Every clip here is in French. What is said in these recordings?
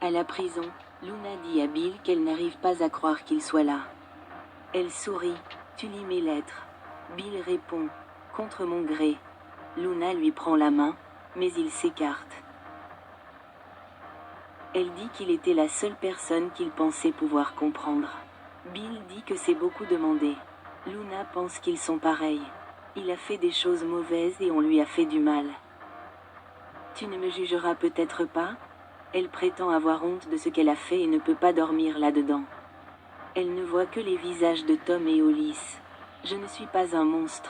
À la prison, Luna dit à Bill qu'elle n'arrive pas à croire qu'il soit là. Elle sourit. « Tu lis mes lettres ?» Bill répond. « Contre mon gré. » Luna lui prend la main, mais il s'écarte. Elle dit qu'il était la seule personne qu'il pensait pouvoir comprendre. Bill dit que c'est beaucoup demandé. Luna pense qu'ils sont pareils. Il a fait des choses mauvaises et on lui a fait du mal. Tu ne me jugeras peut-être pas ? Elle prétend avoir honte de ce qu'elle a fait et ne peut pas dormir là-dedans. Elle ne voit que les visages de Tom et Hollis. Je ne suis pas un monstre.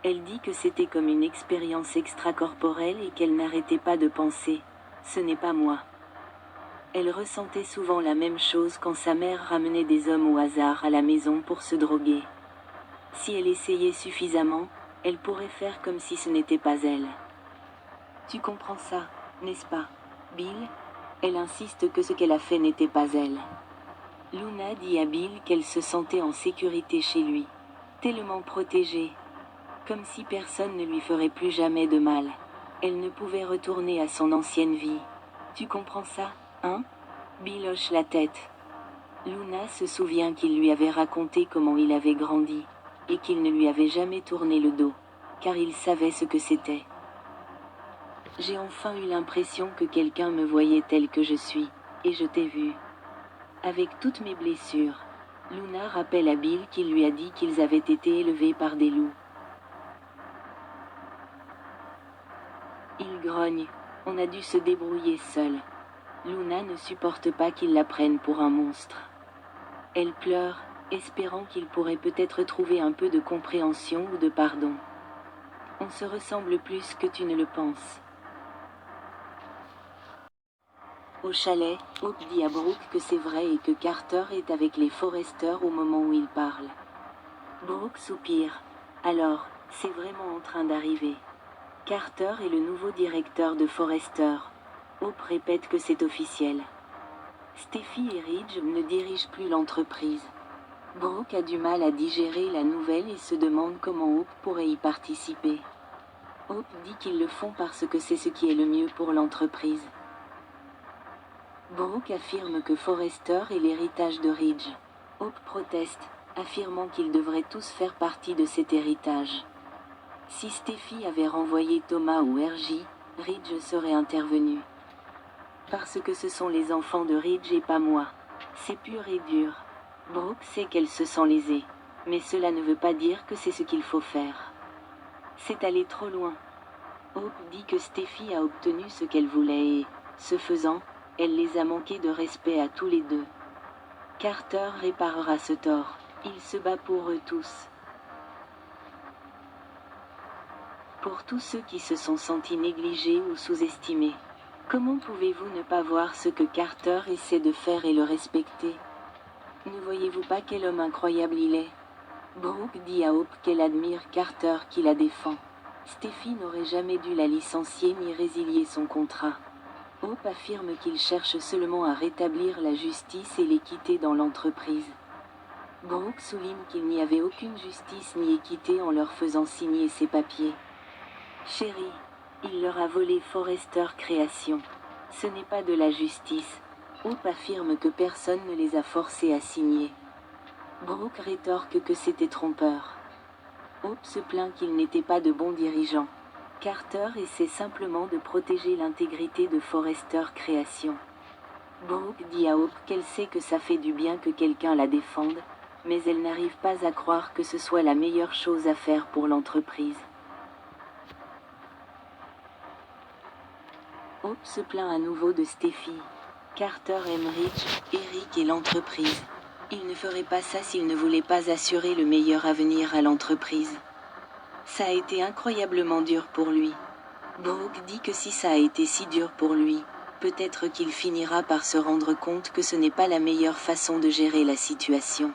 Elle dit que c'était comme une expérience extracorporelle et qu'elle n'arrêtait pas de penser. Ce n'est pas moi. Elle ressentait souvent la même chose quand sa mère ramenait des hommes au hasard à la maison pour se droguer. Si elle essayait suffisamment, elle pourrait faire comme si ce n'était pas elle. Tu comprends ça, n'est-ce pas, Bill ? Elle insiste que ce qu'elle a fait n'était pas elle. Luna dit à Bill qu'elle se sentait en sécurité chez lui, tellement protégée, comme si personne ne lui ferait plus jamais de mal. Elle ne pouvait retourner à son ancienne vie. Tu comprends ça, hein ? Bill hoche la tête. Luna se souvient qu'il lui avait raconté comment il avait grandi, et qu'il ne lui avait jamais tourné le dos, car il savait ce que c'était. J'ai enfin eu l'impression que quelqu'un me voyait tel que je suis, et je t'ai vu. Avec toutes mes blessures, Luna rappelle à Bill qu'il lui a dit qu'ils avaient été élevés par des loups. Il grogne. On a dû se débrouiller seul. Luna ne supporte pas qu'il la prenne pour un monstre. Elle pleure, espérant qu'il pourrait peut-être trouver un peu de compréhension ou de pardon. On se ressemble plus que tu ne le penses. Au chalet, Hope dit à Brooke que c'est vrai et que Carter est avec les Forrester au moment où il parle. Brooke soupire. Alors, c'est vraiment en train d'arriver. Carter est le nouveau directeur de Forrester. Hope répète que c'est officiel. Steffi et Ridge ne dirigent plus l'entreprise. Brooke a du mal à digérer la nouvelle et se demande comment Hope pourrait y participer. Hope dit qu'ils le font parce que c'est ce qui est le mieux pour l'entreprise. Brooke affirme que Forrester est l'héritage de Ridge. Hope proteste, affirmant qu'ils devraient tous faire partie de cet héritage. Si Steffi avait renvoyé Thomas ou Hergy, Ridge serait intervenu. Parce que ce sont les enfants de Ridge et pas moi. C'est pur et dur. Brooke sait qu'elle se sent lésée, mais cela ne veut pas dire que c'est ce qu'il faut faire. C'est aller trop loin. Hope dit que Steffi a obtenu ce qu'elle voulait et, ce faisant, elle les a manqué de respect à tous les deux. Carter réparera ce tort. Il se bat pour eux tous. Pour tous ceux qui se sont sentis négligés ou sous-estimés. Comment pouvez-vous ne pas voir ce que Carter essaie de faire et le respecter ? Ne voyez-vous pas quel homme incroyable il est ? Brooke dit à Hope qu'elle admire Carter qui la défend. Steffi n'aurait jamais dû la licencier ni résilier son contrat. Hope affirme qu'il cherche seulement à rétablir la justice et l'équité dans l'entreprise. Brooke souligne qu'il n'y avait aucune justice ni équité en leur faisant signer ces papiers. Chérie, il leur a volé Forrester Création. Ce n'est pas de la justice. Hope affirme que personne ne les a forcés à signer. Brooke rétorque que c'était trompeur. Hope se plaint qu'ils n'étaient pas de bons dirigeants. Carter essaie simplement de protéger l'intégrité de Forrester Création. Brooke dit à Hope qu'elle sait que ça fait du bien que quelqu'un la défende, mais elle n'arrive pas à croire que ce soit la meilleure chose à faire pour l'entreprise. Hope se plaint à nouveau de Steffi. Carter aime Ridge, Eric et l'entreprise. Il ne ferait pas ça s'il ne voulait pas assurer le meilleur avenir à l'entreprise. Ça a été incroyablement dur pour lui. Brooke dit que si ça a été si dur pour lui, peut-être qu'il finira par se rendre compte que ce n'est pas la meilleure façon de gérer la situation.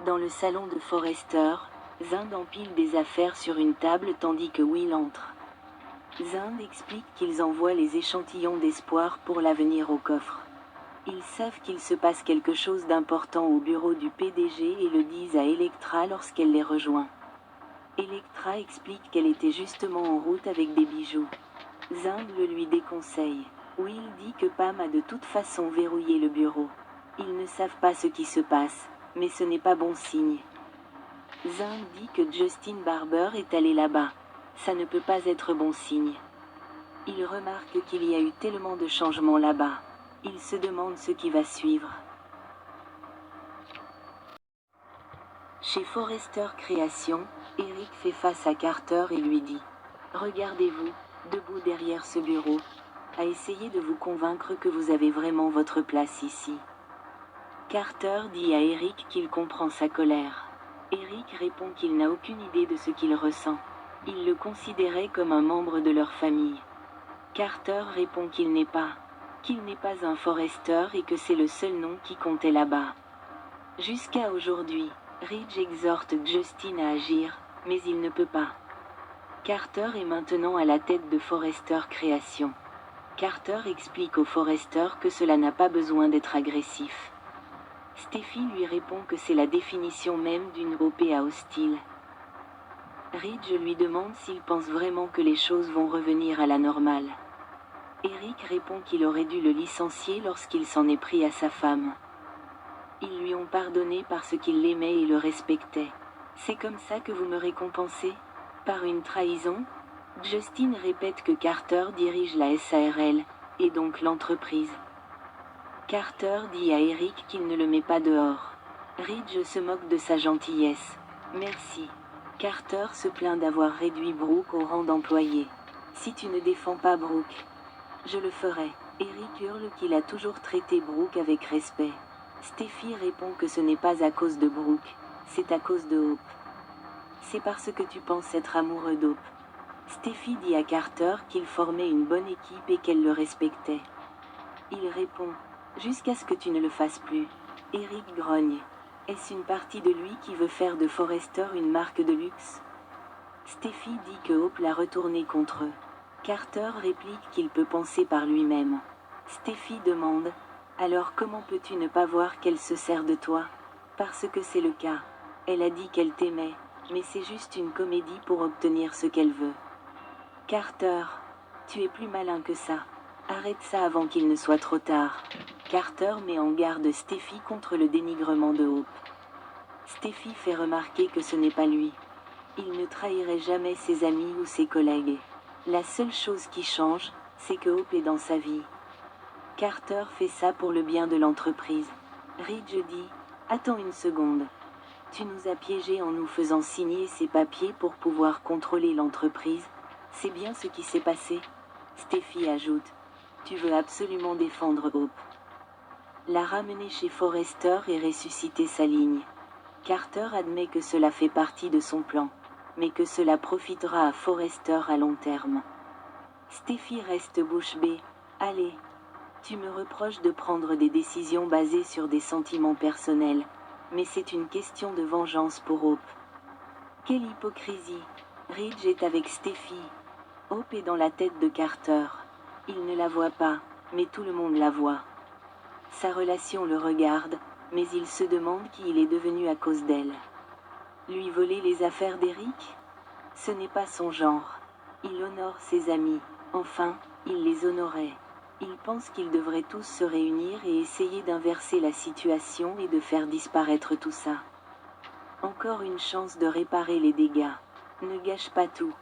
Dans le salon de Forrester, Zind empile des affaires sur une table tandis que Will entre. Zind explique qu'ils envoient les échantillons d'espoir pour l'avenir au coffre. Ils savent qu'il se passe quelque chose d'important au bureau du PDG et le disent à Elektra lorsqu'elle les rejoint. Elektra explique qu'elle était justement en route avec des bijoux. Zind le lui déconseille. Will dit que Pam a de toute façon verrouillé le bureau. Ils ne savent pas ce qui se passe, mais ce n'est pas bon signe. Zing dit que Justin Barber est allé là-bas. Ça ne peut pas être bon signe. Il remarque qu'il y a eu tellement de changements là-bas. Il se demande ce qui va suivre. Chez Forrester Création, Eric fait face à Carter et lui dit « Regardez-vous, debout derrière ce bureau, à essayer de vous convaincre que vous avez vraiment votre place ici. » Carter dit à Eric qu'il comprend sa colère. Eric répond qu'il n'a aucune idée de ce qu'il ressent. Il le considérait comme un membre de leur famille. Carter répond qu'il n'est pas un Forrester et que c'est le seul nom qui comptait là-bas. Jusqu'à aujourd'hui, Ridge exhorte Justin à agir, mais il ne peut pas. Carter est maintenant à la tête de Forrester Création. Carter explique au Forrester que cela n'a pas besoin d'être agressif. Steffi lui répond que c'est la définition même d'une OPA hostile. Ridge lui demande s'il pense vraiment que les choses vont revenir à la normale. Eric répond qu'il aurait dû le licencier lorsqu'il s'en est pris à sa femme. Ils lui ont pardonné parce qu'il l'aimait et le respectait. C'est comme ça que vous me récompensez? Par une trahison? Justin répète que Carter dirige la SARL, et donc l'entreprise. Carter dit à Eric qu'il ne le met pas dehors. Ridge se moque de sa gentillesse. Merci. Carter se plaint d'avoir réduit Brooke au rang d'employé. Si tu ne défends pas Brooke, je le ferai. Eric hurle qu'il a toujours traité Brooke avec respect. Steffi répond que ce n'est pas à cause de Brooke, c'est à cause de Hope. C'est parce que tu penses être amoureux d'Hope. Steffi dit à Carter qu'il formait une bonne équipe et qu'elle le respectait. Il répond « Jusqu'à ce que tu ne le fasses plus ». Eric grogne. Est-ce une partie de lui qui veut faire de Forrester une marque de luxe? Steffi dit que Hope l'a retourné contre eux. Carter réplique qu'il peut penser par lui-même. Steffi demande « Alors comment peux-tu ne pas voir qu'elle se sert de toi? Parce que c'est le cas. Elle a dit qu'elle t'aimait, mais c'est juste une comédie pour obtenir ce qu'elle veut. » Carter, tu es plus malin que ça. Arrête ça avant qu'il ne soit trop tard. Carter met en garde Steffi contre le dénigrement de Hope. Steffi fait remarquer que ce n'est pas lui. Il ne trahirait jamais ses amis ou ses collègues. La seule chose qui change, c'est que Hope est dans sa vie. Carter fait ça pour le bien de l'entreprise. Ridge dit « Attends une seconde. Tu nous as piégés en nous faisant signer ces papiers pour pouvoir contrôler l'entreprise. C'est bien ce qui s'est passé. » Steffi ajoute « Tu veux absolument défendre Hope. » La ramener chez Forrester et ressusciter sa ligne. Carter admet que cela fait partie de son plan, mais que cela profitera à Forrester à long terme. Steffi reste bouche bée. Allez, tu me reproches de prendre des décisions basées sur des sentiments personnels, mais c'est une question de vengeance pour Hope. Quelle hypocrisie! Ridge est avec Steffi. Hope est dans la tête de Carter. Il ne la voit pas, mais tout le monde la voit. Sa relation le regarde, mais il se demande qui il est devenu à cause d'elle. Lui voler les affaires d'Eric? Ce n'est pas son genre. Il honore ses amis. Enfin, il les honorait. Il pense qu'ils devraient tous se réunir et essayer d'inverser la situation et de faire disparaître tout ça. Encore une chance de réparer les dégâts. Ne gâche pas tout.